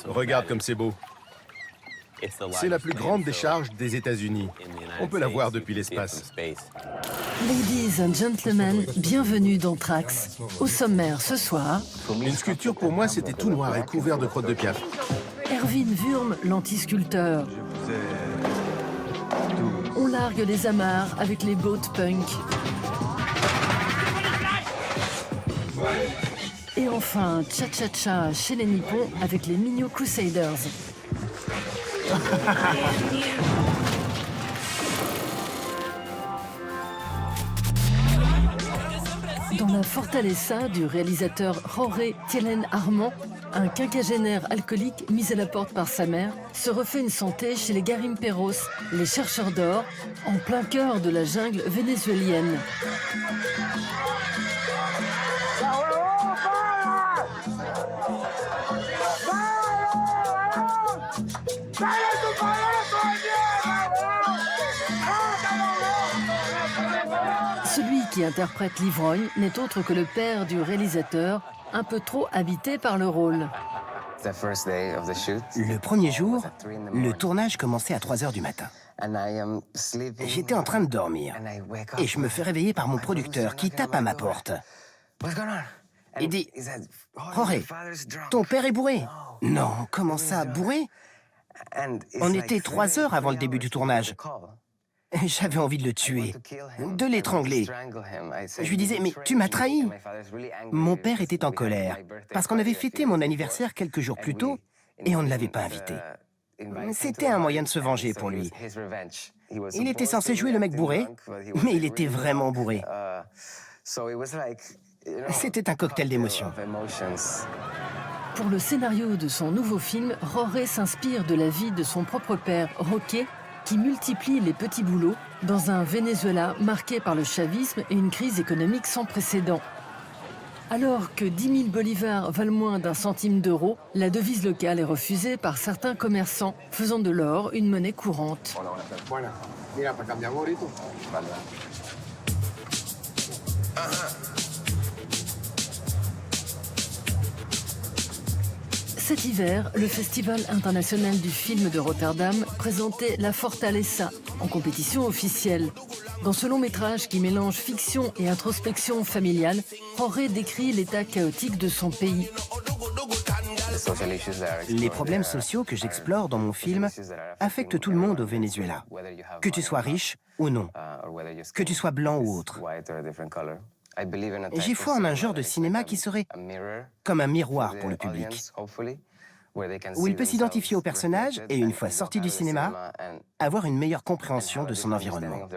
Regarde comme c'est beau. C'est la plus grande décharge des États-Unis. On peut la voir depuis l'espace. Ladies and gentlemen, bienvenue dans Trax. Au sommaire ce soir, Une sculpture pour moi, c'était tout noir et couvert de crottes de piaf. Erwin Wurm, l'anti-sculpteur. On largue les amarres avec les boats punk. Et enfin, cha-cha-cha chez les Nippons avec les Migno Crusaders. Dans la Fortaleza du réalisateur Jorge Tielen Armand, un quinquagénaire alcoolique mis à la porte par sa mère se refait une santé chez les Garimperos, les chercheurs d'or, en plein cœur de la jungle vénézuélienne. Celui qui interprète l'ivrogne n'est autre que le père du réalisateur, un peu trop habité par le rôle. Le premier jour, le tournage commençait à 3 h du matin. J'étais en train de dormir et je me fais réveiller par mon producteur qui tape à ma porte. Il dit « Jorge, ton père est bourré !»« Non, comment ça, bourré ?» On était 3 heures avant le début du tournage. J'avais envie de le tuer, de l'étrangler. Je lui disais, mais tu m'as trahi. Mon père était en colère, parce qu'on avait fêté mon anniversaire quelques jours plus tôt, et on ne l'avait pas invité. C'était un moyen de se venger pour lui. Il était censé jouer le mec bourré, mais il était vraiment bourré. C'était un cocktail d'émotions. Pour le scénario de son nouveau film, Jorge s'inspire de la vie de son propre père, Roque, qui multiplie les petits boulots dans un Venezuela marqué par le chavisme et une crise économique sans précédent. Alors que 10 000 bolivars valent moins d'1 centime d'euro, la devise locale est refusée par certains commerçants, faisant de l'or une monnaie courante. Cet hiver, le Festival international du film de Rotterdam présentait La Fortaleza en compétition officielle. Dans ce long métrage qui mélange fiction et introspection familiale, Jorge décrit l'état chaotique de son pays. Les problèmes sociaux que j'explore dans mon film affectent tout le monde au Venezuela, que tu sois riche ou non, que tu sois blanc ou autre. J'ai foi en un genre de cinéma qui serait comme un miroir pour le public, où il peut s'identifier au personnage et, une fois sorti du cinéma, avoir une meilleure compréhension de son environnement.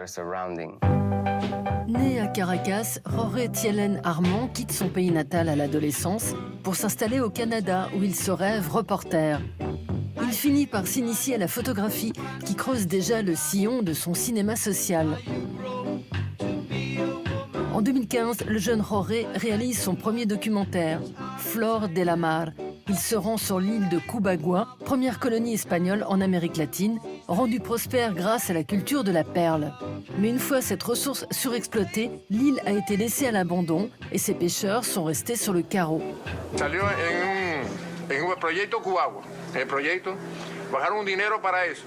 Né à Caracas, Jorge Tielen Armand quitte son pays natal à l'adolescence pour s'installer au Canada où il se rêve reporter. Il finit par s'initier à la photographie qui creuse déjà le sillon de son cinéma social. En 2015, le jeune Jorge réalise son premier documentaire, Flor de la Mar. Il se rend sur l'île de Cubagua, première colonie espagnole en Amérique latine, rendue prospère grâce à la culture de la perle. Mais une fois cette ressource surexploitée, l'île a été laissée à l'abandon et ses pêcheurs sont restés sur le carreau. Salió en un proyecto Cubagua. El proyecto bajaron un dinero para eso.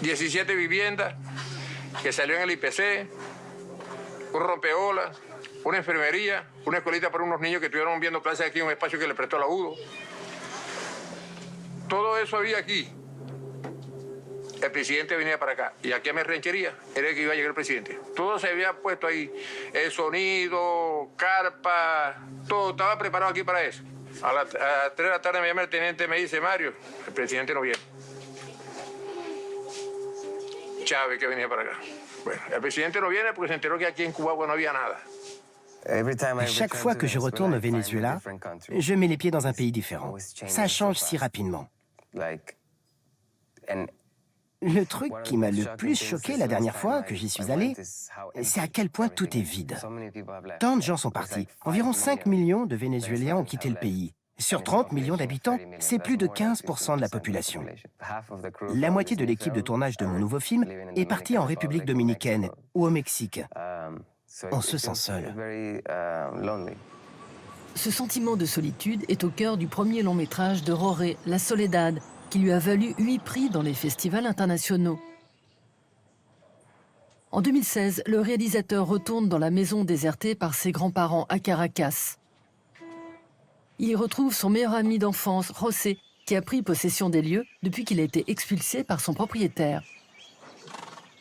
17 viviendas que salió en el IPC. Un rompeolas, una enfermería, una escuelita para unos niños que estuvieron viendo clases aquí en un espacio que le prestó la UDO. Todo eso había aquí. El presidente venía para acá. Y aquí a mi ranchería era que iba a llegar el presidente. Todo se había puesto ahí. El sonido, carpa, todo estaba preparado aquí para eso. A las 3 de la tarde me llama el teniente y me dice, Mario, el presidente no viene. Chávez que venía para acá. Bueno, el presidente no viene porque se enteró que aquí en Cuba no había nada. Chaque fois que je retourne au Venezuela, je mets les pieds dans un pays différent. Ça change si rapidement. Le truc qui m'a le plus choqué la dernière fois que j'y suis allé, c'est à quel point tout est vide. Tant de gens sont partis. Environ 5 millions de Vénézuéliens ont quitté le pays. Sur 30 millions d'habitants, c'est plus de 15% de la population. La moitié de l'équipe de tournage de mon nouveau film est partie en République dominicaine ou au Mexique. On se sent seul. Ce sentiment de solitude est au cœur du premier long métrage de Roré, La Soledad, qui lui a valu 8 prix dans les festivals internationaux. En 2016, le réalisateur retourne dans la maison désertée par ses grands-parents à Caracas. Il y retrouve son meilleur ami d'enfance, José, qui a pris possession des lieux depuis qu'il a été expulsé par son propriétaire.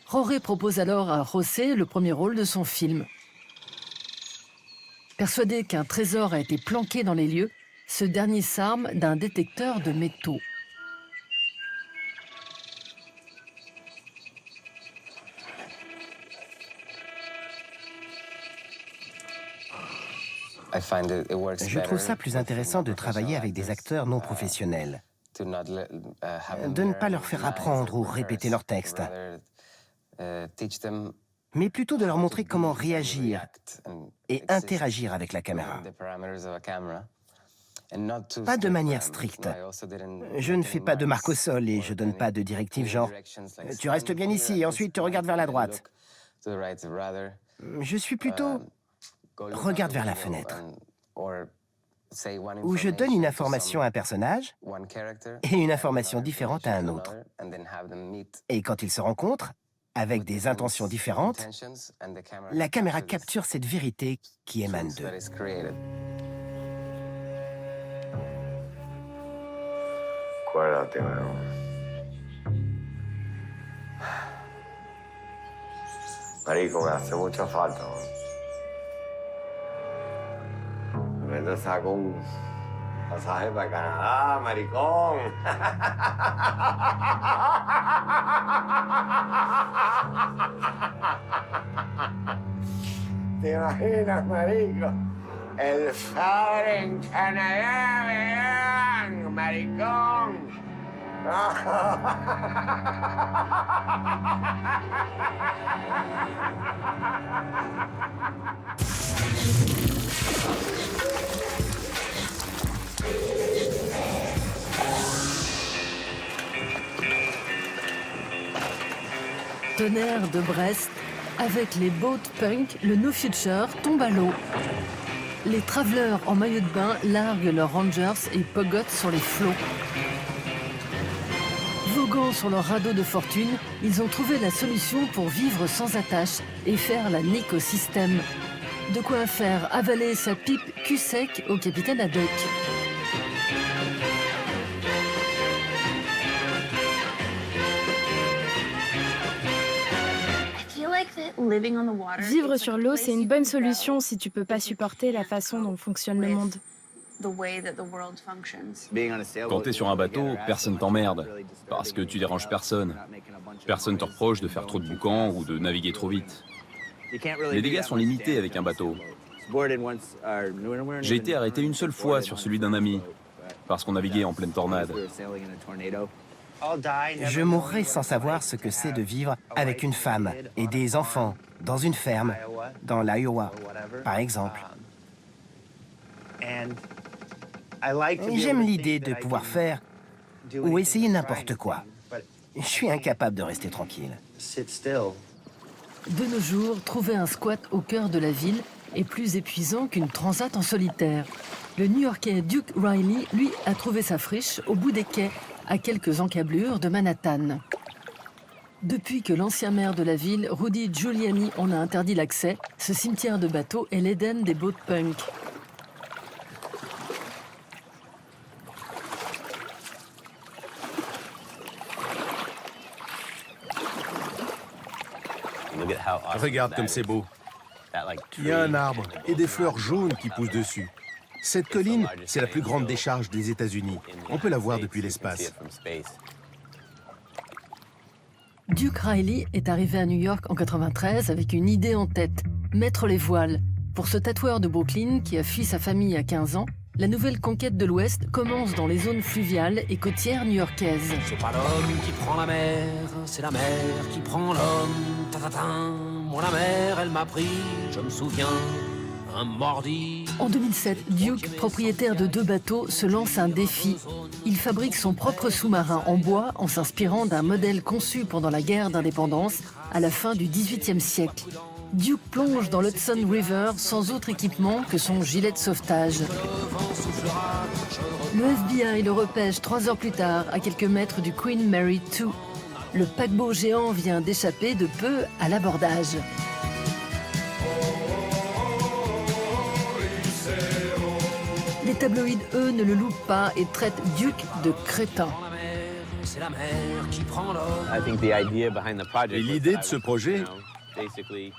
Roré propose alors à José le premier rôle de son film. Persuadé qu'un trésor a été planqué dans les lieux, ce dernier s'arme d'un détecteur de métaux. Je trouve ça plus intéressant de travailler avec des acteurs non professionnels, de ne pas leur faire apprendre ou répéter leurs textes, mais plutôt de leur montrer comment réagir et interagir avec la caméra. Pas de manière stricte. Je ne fais pas de marque au sol et je donne pas de directives genre « tu restes bien ici et ensuite tu regardes vers la droite ». Je suis plutôt « regarde vers la fenêtre ». Où je donne une information à un personnage et une information différente à un autre. Et quand ils se rencontrent, avec des intentions différentes, la caméra capture cette vérité qui émane d'eux. Acuérdate, weón. Marico, me hace mucha falta, weón. Me te saco un pasaje para Canadá, maricón. ¿Te imaginas, marico? El padre en Canadá, weón, maricón. Tonnerre de Brest, avec les boat punk, le No Future tombe à l'eau. Les travelers en maillot de bain larguent leurs Rangers et pogotent sur les flots. Voguant sur leur radeau de fortune, ils ont trouvé la solution pour vivre sans attache et faire la nique au système. De quoi faire avaler sa pipe cul sec au capitaine Haddock. Vivre sur l'eau, c'est une bonne solution si tu peux pas supporter la façon dont fonctionne le monde. Quand t'es sur un bateau, personne t'emmerde, parce que tu déranges personne. Personne te reproche de faire trop de boucan ou de naviguer trop vite. Les dégâts sont limités avec un bateau. J'ai été arrêté une seule fois sur celui d'un ami, parce qu'on naviguait en pleine tornade. Je mourrai sans savoir ce que c'est de vivre avec une femme et des enfants dans une ferme, dans l'Iowa, par exemple. J'aime l'idée de pouvoir faire ou essayer n'importe quoi. Je suis incapable de rester tranquille. De nos jours, trouver un squat au cœur de la ville est plus épuisant qu'une transat en solitaire. Le New-Yorkais Duke Riley, lui, a trouvé sa friche au bout des quais, à quelques encablures de Manhattan. Depuis que l'ancien maire de la ville, Rudy Giuliani, en a interdit l'accès, ce cimetière de bateaux est l'Éden des boat punk. Regarde comme c'est beau. Il y a un arbre et des fleurs jaunes qui poussent dessus. Cette colline, c'est la plus grande décharge des États-Unis. On peut la voir depuis l'espace. Duke Riley est arrivé à New York en 93 avec une idée en tête, mettre les voiles. Pour ce tatoueur de Brooklyn qui a fui sa famille à 15 ans, la nouvelle conquête de l'Ouest commence dans les zones fluviales et côtières new-yorkaises. C'est pas l'homme qui prend la mer, c'est la mer qui prend l'homme. Moi la mer, elle m'a pris, je me souviens, un mordi. En 2007, Duke, propriétaire de 2 bateaux, se lance un défi. Il fabrique son propre sous-marin en bois en s'inspirant d'un modèle conçu pendant la guerre d'indépendance à la fin du XVIIIe siècle. Duke plonge dans l'Hudson River sans autre équipement que son gilet de sauvetage. Le FBI le repêche 3 heures plus tard, à quelques mètres du Queen Mary II. Le paquebot géant vient d'échapper de peu à l'abordage. Les tabloïds, eux, ne le loupent pas et traitent Duke de crétin. C'est la mer qui prend l'homme. Et l'idée de ce projet,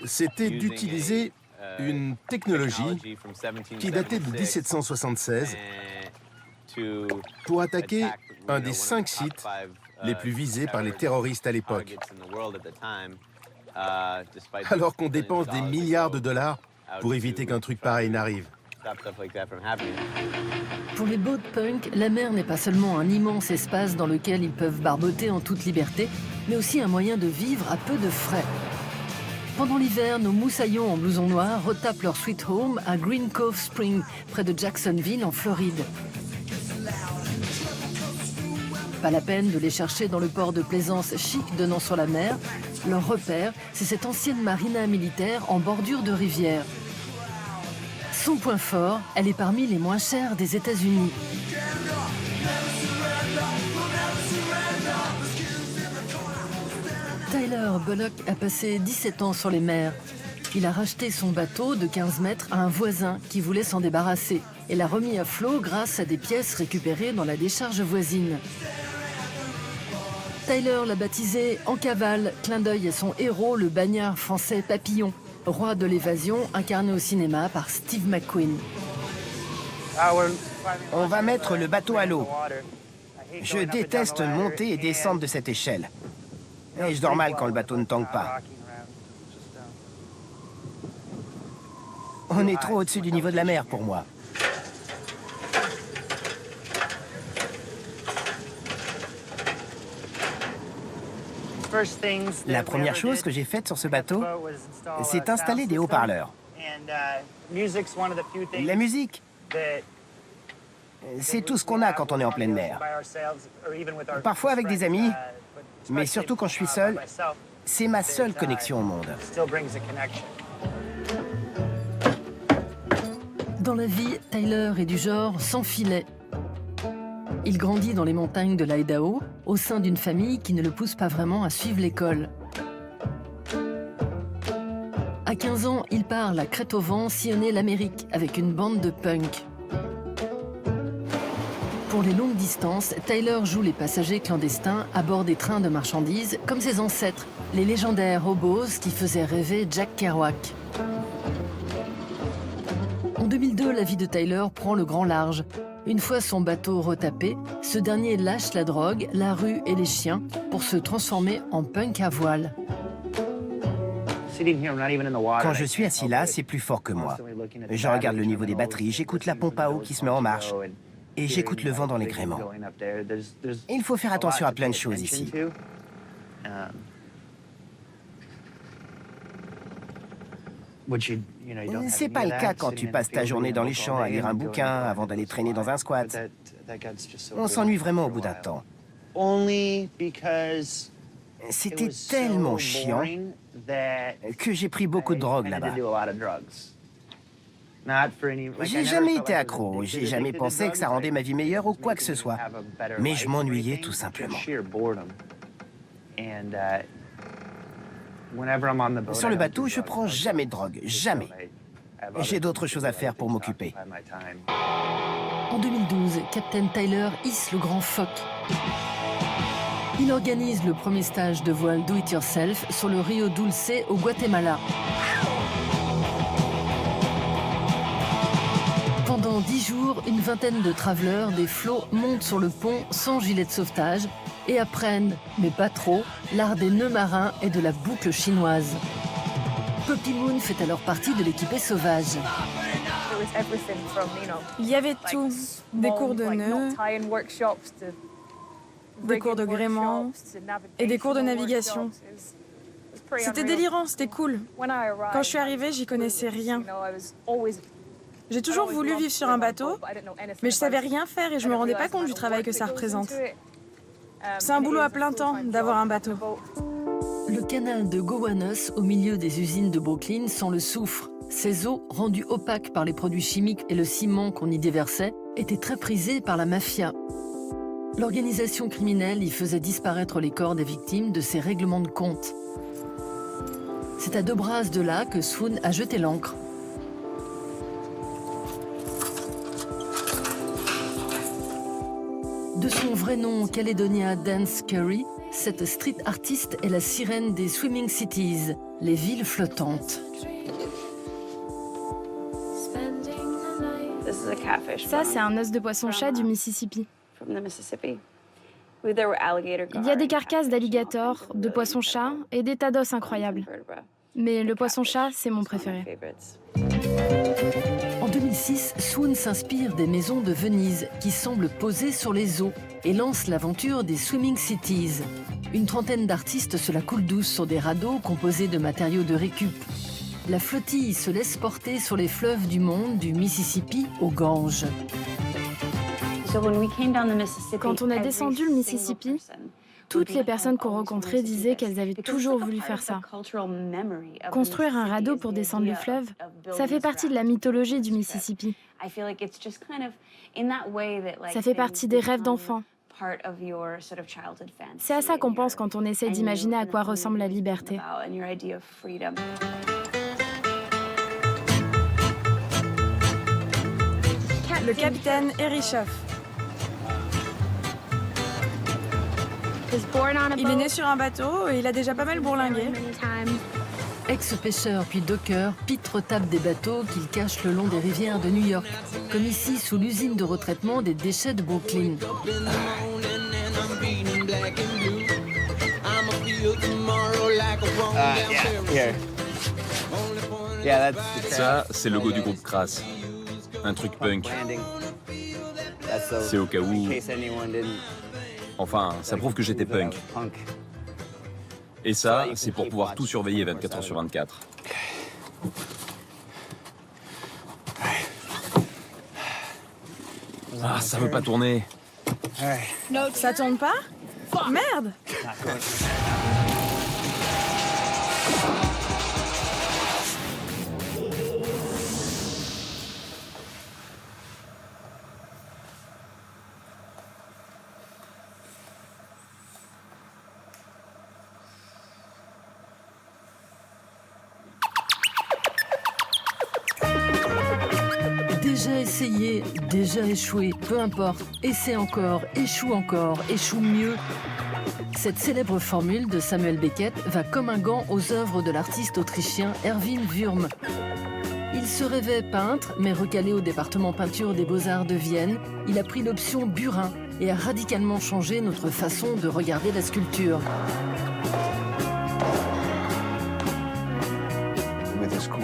c'était d'utiliser une technologie qui datait de 1776 pour attaquer un des 5 sites les plus visés par les terroristes à l'époque. Alors qu'on dépense des milliards de dollars pour éviter qu'un truc pareil n'arrive. Pour les boat punk, la mer n'est pas seulement un immense espace dans lequel ils peuvent barboter en toute liberté, mais aussi un moyen de vivre à peu de frais. Pendant l'hiver, nos moussaillons en blouson noir retapent leur sweet home à Green Cove Spring, près de Jacksonville, en Floride. Pas la peine de les chercher dans le port de plaisance chic donnant sur la mer. Leur repère, c'est cette ancienne marina militaire en bordure de rivière. Son point fort, elle est parmi les moins chères des États-Unis. Tyler Bullock a passé 17 ans sur les mers. Il a racheté son bateau de 15 mètres à un voisin qui voulait s'en débarrasser et l'a remis à flot grâce à des pièces récupérées dans la décharge voisine. Tyler l'a baptisé En cavale, clin d'œil à son héros, le bagnard français Papillon, roi de l'évasion, incarné au cinéma par Steve McQueen. On va mettre le bateau à l'eau. Je déteste monter et descendre de cette échelle. Et je dors mal quand le bateau ne tangue pas. On est trop au-dessus du niveau de la mer pour moi. La première chose que j'ai faite sur ce bateau, c'est installer des haut-parleurs. La musique, c'est tout ce qu'on a quand on est en pleine mer. Parfois avec des amis, mais surtout quand je suis seul, c'est ma seule connexion au monde. Dans la vie, Tyler est du genre sans filet. Il grandit dans les montagnes de l'Idaho, au sein d'une famille qui ne le pousse pas vraiment à suivre l'école. À 15 ans, il part la crête au vent sillonner l'Amérique avec une bande de punk. Pour les longues distances, Tyler joue les passagers clandestins à bord des trains de marchandises, comme ses ancêtres, les légendaires hobos qui faisaient rêver Jack Kerouac. En 2002, la vie de Tyler prend le grand large. Une fois son bateau retapé, ce dernier lâche la drogue, la rue et les chiens pour se transformer en punk à voile. Quand je suis assis là, c'est plus fort que moi. Je regarde le niveau des batteries, j'écoute la pompe à eau qui se met en marche et j'écoute le vent dans les gréements. Il faut faire attention à plein de choses ici. C'est pas le cas quand tu passes ta journée dans les champs à lire un bouquin avant d'aller traîner dans un squat. On s'ennuie vraiment au bout d'un temps. C'était tellement chiant que j'ai pris beaucoup de drogue là-bas. J'ai jamais été accro, j'ai jamais pensé que ça rendait ma vie meilleure ou quoi que ce soit. Mais je m'ennuyais tout simplement. Sur le bateau, je prends jamais de drogue, jamais. J'ai d'autres choses à faire pour m'occuper. En 2012, Captain Tyler hisse le grand phoque. Il organise le premier stage de voile do-it-yourself sur le Rio Dulce au Guatemala. Pendant 10 jours, une vingtaine de travelers des flots montent sur le pont sans gilet de sauvetage et apprennent, mais pas trop, l'art des nœuds marins et de la boucle chinoise. Poppy Moon fait alors partie de l'équipée sauvage. Il y avait tout, des cours de nœuds, des cours de gréement et des cours de navigation. C'était délirant, c'était cool. Quand je suis arrivée, j'y connaissais rien. J'ai toujours voulu vivre sur un bateau, mais je savais rien faire et je me rendais pas compte du travail que ça représente. C'est un boulot à plein temps d'avoir un bateau. Le canal de Gowanus, au milieu des usines de Brooklyn, sent le soufre. Ces eaux, rendues opaques par les produits chimiques et le ciment qu'on y déversait, étaient très prisées par la mafia. L'organisation criminelle y faisait disparaître les corps des victimes de ces règlements de compte. C'est à 2 brasses de là que Swoon a jeté l'ancre. De son vrai nom, Caledonia Dance Curry, cette street artiste est la sirène des Swimming Cities, les villes flottantes. Ça, c'est un os de poisson-chat du Mississippi. Il y a des carcasses d'alligators, de poissons-chats et des tas d'os incroyables. Mais le poisson-chat, c'est mon préféré. En 2006, Swoon s'inspire des maisons de Venise qui semblent posées sur les eaux et lance l'aventure des Swimming Cities. Une trentaine d'artistes se la coulent douce sur des radeaux composés de matériaux de récup. La flottille se laisse porter sur les fleuves du monde, du Mississippi au Gange. Quand on a descendu le Mississippi, toutes les personnes qu'on rencontrait disaient qu'elles avaient toujours voulu faire ça. Construire un radeau pour descendre le fleuve, ça fait partie de la mythologie du Mississippi. Ça fait partie des rêves d'enfants. C'est à ça qu'on pense quand on essaie d'imaginer à quoi ressemble la liberté. Le capitaine Erichoff. Il est né sur un bateau et il a déjà pas mal bourlingué. Ex-pêcheur puis docker, Pete retape des bateaux qu'il cache le long des rivières de New York, comme ici sous l'usine de retraitement des déchets de Brooklyn. Ça, c'est le logo du groupe Crass. Un truc punk. C'est au cas où... Enfin, ça prouve que j'étais punk. Et ça, c'est pour pouvoir tout surveiller 24 heures sur 24. Ah, ça veut pas tourner. Ça tourne pas? Merde! Déjà essayé, déjà échoué, peu importe, essaie encore, échoue mieux. Cette célèbre formule de Samuel Beckett va comme un gant aux œuvres de l'artiste autrichien Erwin Wurm. Il se rêvait peintre, mais recalé au département peinture des Beaux-Arts de Vienne, il a pris l'option burin et a radicalement changé notre façon de regarder la sculpture.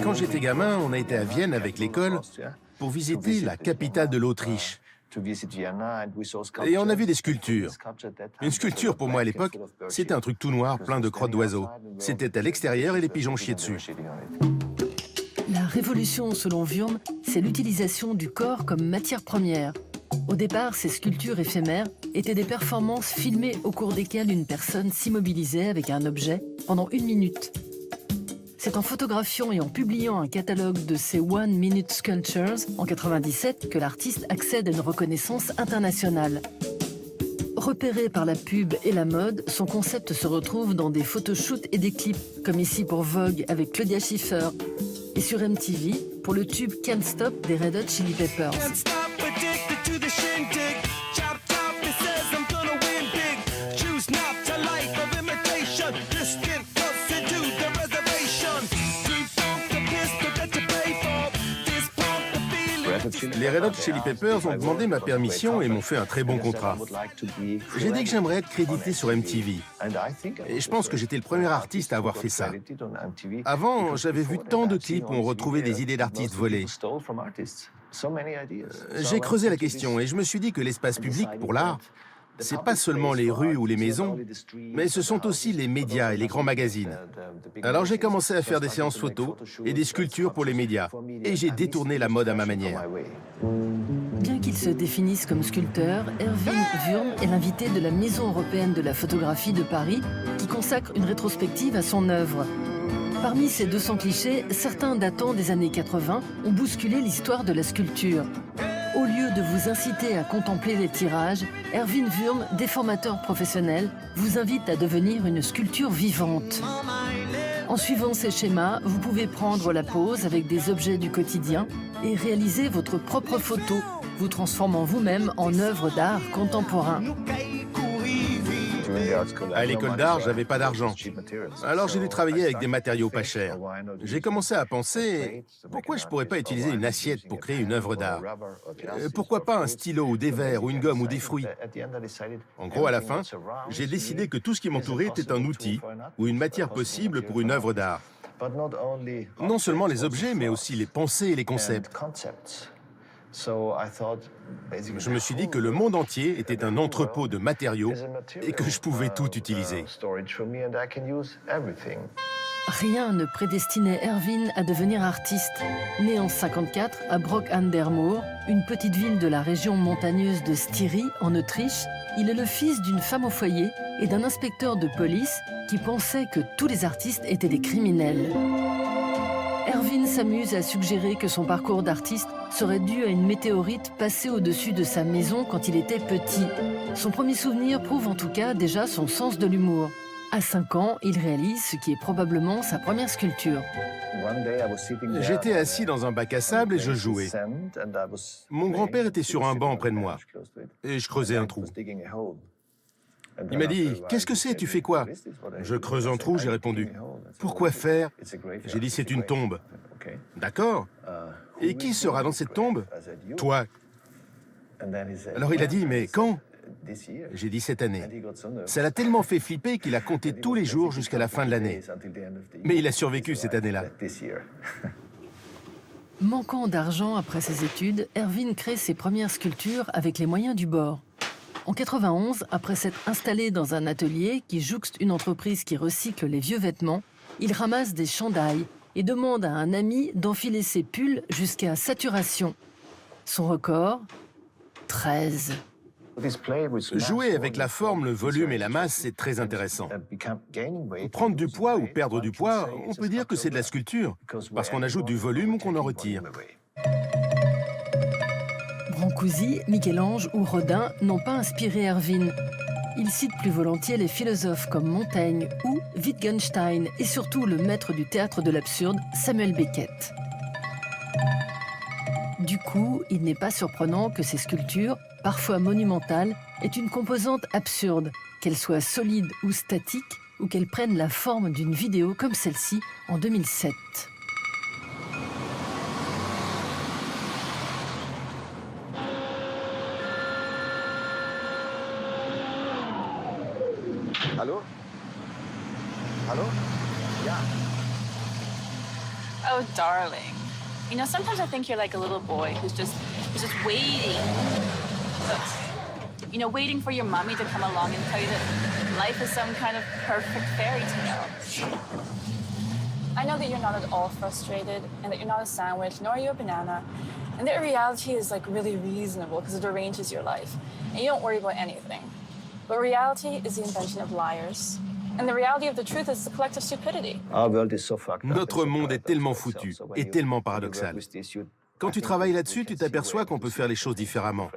Quand j'étais gamin, on a été à Vienne avec l'école pour visiter la capitale de l'Autriche. Et on a vu des sculptures. Une sculpture, pour moi à l'époque, c'était un truc tout noir, plein de crottes d'oiseaux. C'était à l'extérieur et les pigeons chiaient dessus. La révolution, selon Wurm, c'est l'utilisation du corps comme matière première. Au départ, ces sculptures éphémères étaient des performances filmées au cours desquelles une personne s'immobilisait avec un objet pendant 1 minute. C'est en photographiant et en publiant un catalogue de ces One Minute Sculptures en 1997 que l'artiste accède à une reconnaissance internationale. Repéré par la pub et la mode, son concept se retrouve dans des photoshoots et des clips, comme ici pour Vogue avec Claudia Schiffer, et sur MTV pour le tube Can't Stop des Red Hot Chili Peppers. Les Red Hot Chili Peppers ont demandé ma permission et m'ont fait un très bon contrat. J'ai dit que j'aimerais être crédité sur MTV. Et je pense que j'étais le premier artiste à avoir fait ça. Avant, j'avais vu tant de clips où on retrouvait des idées d'artistes volées. J'ai creusé la question et je me suis dit que l'espace public pour l'art, c'est pas seulement les rues ou les maisons, mais ce sont aussi les médias et les grands magazines. Alors j'ai commencé à faire des séances photos et des sculptures pour les médias. Et j'ai détourné la mode à ma manière. Bien qu'il se définisse comme sculpteur, Erwin Wurm est l'invité de la Maison européenne de la photographie de Paris qui consacre une rétrospective à son œuvre. Parmi ces 200 clichés, certains datant des années 80 ont bousculé l'histoire de la sculpture. Au lieu de vous inciter à contempler les tirages, Erwin Wurm, déformateur professionnel, vous invite à devenir une sculpture vivante. En suivant ces schémas, vous pouvez prendre la pose avec des objets du quotidien et réaliser votre propre photo, vous transformant vous-même en œuvre d'art contemporain. À l'école d'art, j'avais pas d'argent. Alors j'ai dû travailler avec des matériaux pas chers. J'ai commencé à penser, pourquoi je pourrais pas utiliser une assiette pour créer une œuvre d'art? Pourquoi pas un stylo ou des verres ou une gomme ou des fruits? En gros, à la fin, j'ai décidé que tout ce qui m'entourait était un outil ou une matière possible pour une œuvre d'art. Non seulement les objets, mais aussi les pensées et les concepts. Je me suis dit que le monde entier était un entrepôt de matériaux et que je pouvais tout utiliser. Rien ne prédestinait Erwin à devenir artiste. Né en 1954 à Brock an der Moor, une petite ville de la région montagneuse de Styrie, en Autriche, il est le fils d'une femme au foyer et d'un inspecteur de police qui pensait que tous les artistes étaient des criminels. Erwin s'amuse à suggérer que son parcours d'artiste serait dû à une météorite passée au-dessus de sa maison quand il était petit. Son premier souvenir prouve en tout cas déjà son sens de l'humour. À 5 ans, il réalise ce qui est probablement sa première sculpture. J'étais assis dans un bac à sable et je jouais. Mon grand-père était sur un banc près de moi et je creusais un trou. Il m'a dit « Qu'est-ce que c'est? Tu fais quoi ?» Je creuse un trou, j'ai répondu « Pourquoi faire ?» J'ai dit « C'est une tombe. » D'accord. Et qui sera dans cette tombe? Toi. Alors il a dit « Mais quand ?» J'ai dit « Cette année. » Ça l'a tellement fait flipper qu'il a compté tous les jours jusqu'à la fin de l'année. Mais il a survécu cette année-là. Manquant d'argent après ses études, Erwin crée ses premières sculptures avec les moyens du bord. En 91, après s'être installé dans un atelier qui jouxte une entreprise qui recycle les vieux vêtements, il ramasse des chandails et demande à un ami d'enfiler ses pulls jusqu'à saturation. Son record, 13. Jouer avec la forme, le volume et la masse, c'est très intéressant. Prendre du poids ou perdre du poids, on peut dire que c'est de la sculpture, parce qu'on ajoute du volume ou qu'on en retire. Brancusi, Michel-Ange ou Rodin n'ont pas inspiré Erwin. Il cite plus volontiers les philosophes comme Montaigne ou Wittgenstein et surtout le maître du théâtre de l'absurde, Samuel Beckett. Du coup, il n'est pas surprenant que ces sculptures, parfois monumentales, aient une composante absurde, qu'elles soient solides ou statiques, ou qu'elles prennent la forme d'une vidéo comme celle-ci en 2007. Hello? Hello? Yeah. Oh, darling. You know, sometimes I think you're like a little boy who's just waiting. You know, waiting for your mommy to come along and tell you that life is some kind of perfect fairy tale. I know that you're not at all frustrated and that you're not a sandwich, nor are you a banana. And that reality is like really reasonable because it arranges your life. And you don't worry about anything. But reality is the invention of liars. And the reality of the truth is the collective stupidity. Notre monde est tellement foutu et tellement paradoxal. Quand tu travailles là-dessus, tu t'aperçois qu'on peut faire les choses différemment.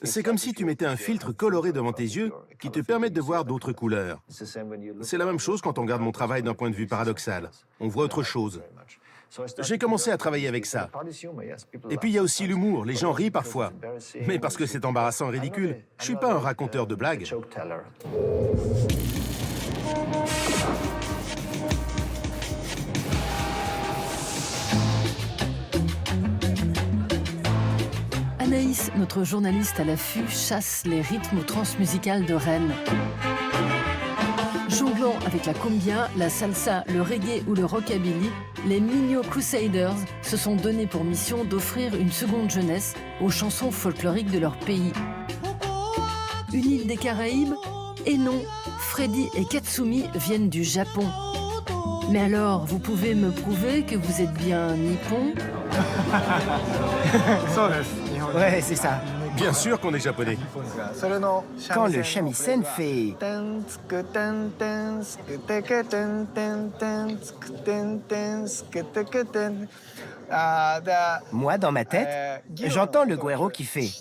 C'est comme si tu mettais un filtre coloré devant tes yeux qui te permet de voir d'autres couleurs. C'est la même chose quand on regarde mon travail d'un point de vue paradoxal. On voit autre chose. J'ai commencé à travailler avec ça. Et puis il y a aussi l'humour, les gens rient parfois. Mais parce que c'est embarrassant et ridicule. Je suis pas un raconteur de blagues. Anaïs, notre journaliste à l'affût, chasse les rythmes transmusicales de Rennes. Jonglant avec la cumbia, la salsa, le reggae ou le rockabilly, les Minho Crusaders se sont donnés pour mission d'offrir une seconde jeunesse aux chansons folkloriques de leur pays. Une île des Caraïbes? Et non, Freddy et Katsumi viennent du Japon. Mais alors, vous pouvez me prouver que vous êtes bien nippon? Ouais, c'est ça. Bien sûr qu'on est japonais. Quand le shamisen fait... Moi, dans ma tête, j'entends le güero qui fait...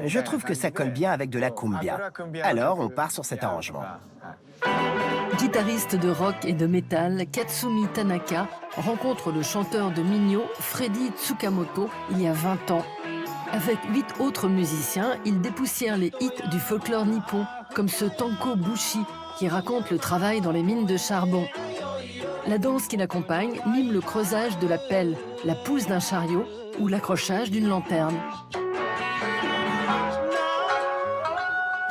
Je trouve que ça colle bien avec de la cumbia. Alors, on part sur cet arrangement. Guitariste de rock et de métal, Katsumi Tanaka rencontre le chanteur de Minyo, Freddy Tsukamoto, il y a 20 ans. Avec 8 autres musiciens, il dépoussière les hits du folklore nippon, comme ce Tanko Bushi, qui raconte le travail dans les mines de charbon. La danse qui l'accompagne mime le creusage de la pelle, la pousse d'un chariot ou l'accrochage d'une lanterne.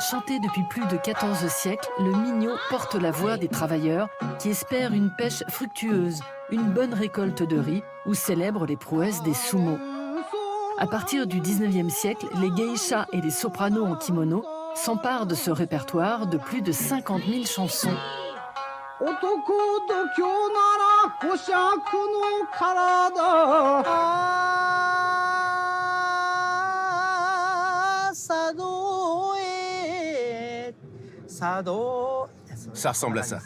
Chanté depuis plus de 14 siècles, le minyo porte la voix des travailleurs qui espèrent une pêche fructueuse, une bonne récolte de riz ou célèbrent les prouesses des sumo. À partir du 19e siècle, les geishas et les sopranos en kimono s'emparent de ce répertoire de plus de 50 000 chansons. Ça ressemble à ça.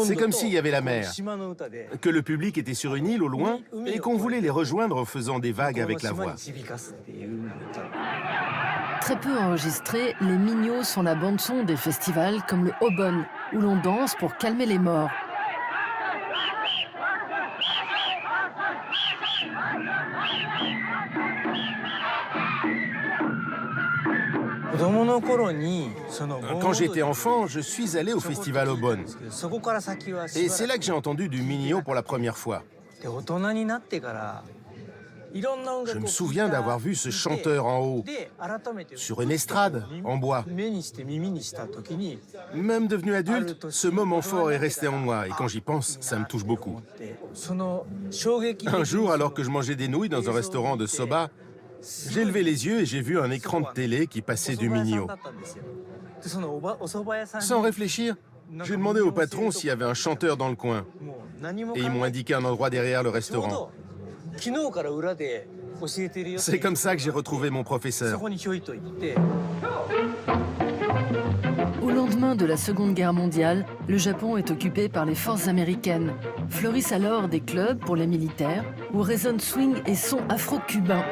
C'est comme s'il y avait la mer, que le public était sur une île au loin et qu'on voulait les rejoindre en faisant des vagues avec la voix. Très peu enregistrés, les minyos sont la bande-son des festivals comme le Obon, où l'on danse pour calmer les morts. Quand j'étais enfant, je suis allé au festival Obon. Et c'est là que j'ai entendu du minyo pour la première fois. Je me souviens d'avoir vu ce chanteur en haut, sur une estrade, en bois. Même devenu adulte, ce moment fort est resté en moi, et quand j'y pense, ça me touche beaucoup. Un jour, alors que je mangeais des nouilles dans un restaurant de soba, j'ai levé les yeux et j'ai vu un écran de télé qui passait du minyo. Sans réfléchir, j'ai demandé au patron s'il y avait un chanteur dans le coin. Et ils m'ont indiqué un endroit derrière le restaurant. C'est comme ça que j'ai retrouvé mon professeur. Au lendemain de la Seconde Guerre mondiale, le Japon est occupé par les forces américaines. Fleurissent alors des clubs pour les militaires où résonnent swing et sons afro-cubains.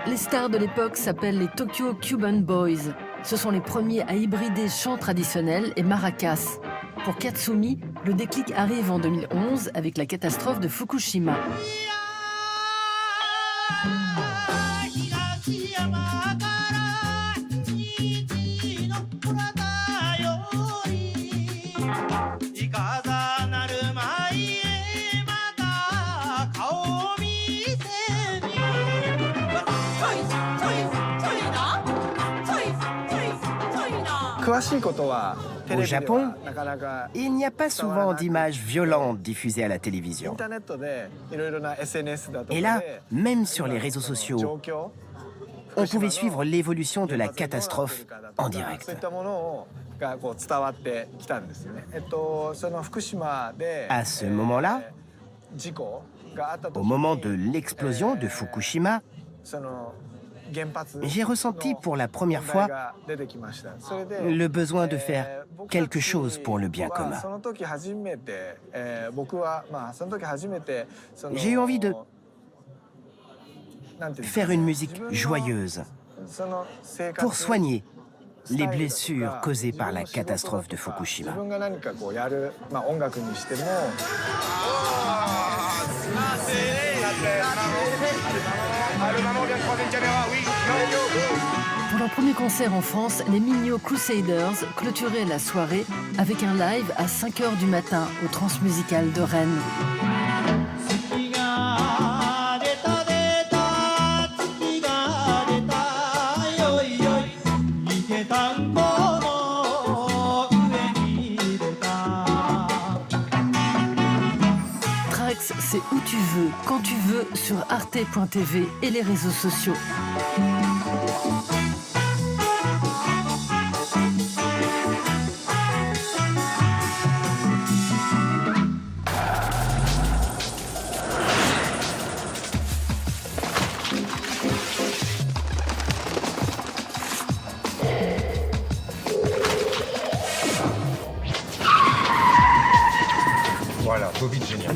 Les stars de l'époque s'appellent les Tokyo Cuban Boys. Ce sont les premiers à hybrider chant traditionnel et maracas. Pour Katsumi, le déclic arrive en 2011 avec la catastrophe de Fukushima. Au Japon, il n'y a pas souvent d'images violentes diffusées à la télévision. Et là, même sur les réseaux sociaux, on pouvait suivre l'évolution de la catastrophe en direct. À ce moment-là, au moment de l'explosion de Fukushima, j'ai ressenti pour la première fois le besoin de faire quelque chose pour le bien commun. J'ai eu envie de faire une musique joyeuse pour soigner les blessures causées par la catastrophe de Fukushima. Pour leur premier concert en France, les Minyo Crusaders clôturaient la soirée avec un live à 5 h du matin au Transmusical de Rennes. Trax, c'est où tu veux, quand tu veux, sur arte.tv et les réseaux sociaux. Voilà, go vite, génial.